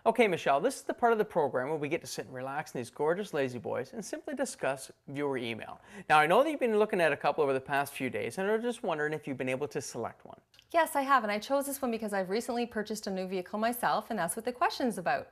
Okay, Michelle, this is the part of the program where we get to sit and relax in these gorgeous lazy boys and simply discuss viewer email. Now, I know that you've been looking at a couple over the past few days, and I'm just wondering if you've been able to select one. Yes, I have, and I chose this one because I've recently purchased a new vehicle myself, and that's what the question's about.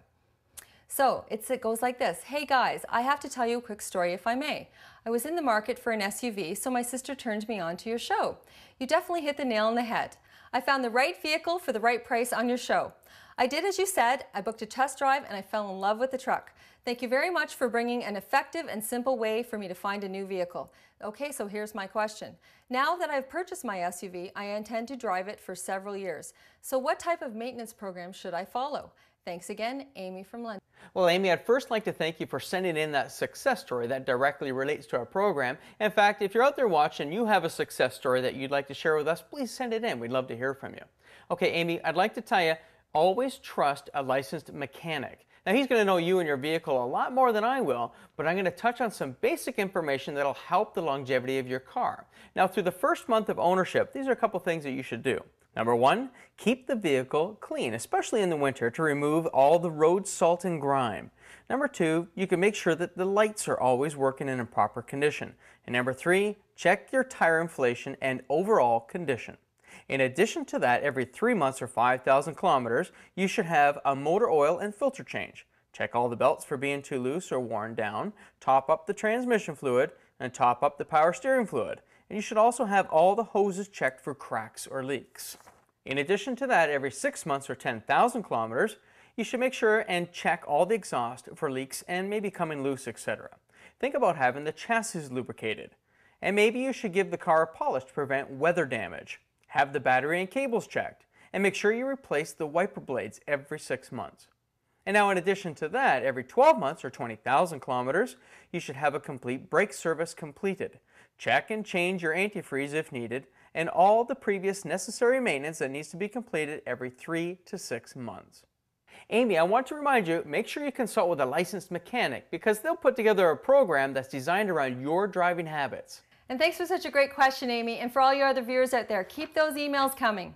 So it goes like this. Hey guys, I have to tell you a quick story if I may. I was in the market for an SUV, so my sister turned me on to your show. You definitely hit the nail on the head. I found the right vehicle for the right price on your show. I did as you said, I booked a test drive and I fell in love with the truck. Thank you very much for bringing an effective and simple way for me to find a new vehicle. Okay, so here's my question. Now that I've purchased my SUV, I intend to drive it for several years. So what type of maintenance program should I follow? Thanks again, Amy from London. Well, Amy, I'd first like to thank you for sending in that success story that directly relates to our program. In fact, if you're out there watching and you have a success story that you'd like to share with us, please send it in. We'd love to hear from you. Okay, Amy, I'd like to tell you, always trust a licensed mechanic. Now, he's going to know you and your vehicle a lot more than I will, but I'm going to touch on some basic information that'll help the longevity of your car. Now, through the first month of ownership, these are a couple things that you should do. Number one, keep the vehicle clean, especially in the winter, to remove all the road salt and grime. Number two, you can make sure that the lights are always working and in proper condition. And number three, check your tire inflation and overall condition. In addition to that, every 3 months or 5,000 kilometers, you should have a motor oil and filter change. Check all the belts for being too loose or worn down, top up the transmission fluid, and top up the power steering fluid. And you should also have all the hoses checked for cracks or leaks. In addition to that, every 6 months or 10,000 kilometers, you should make sure and check all the exhaust for leaks and maybe coming loose, etc. Think about having the chassis lubricated. And maybe you should give the car a polish to prevent weather damage. Have the battery and cables checked, and make sure you replace the wiper blades every 6 months. And now in addition to that, every 12 months or 20,000 kilometers, you should have a complete brake service completed. Check and change your antifreeze if needed, and all the previous necessary maintenance that needs to be completed every 3 to 6 months. Amy, I want to remind you, make sure you consult with a licensed mechanic because they'll put together a program that's designed around your driving habits. And thanks for such a great question, Amy. And for all your other viewers out there, keep those emails coming.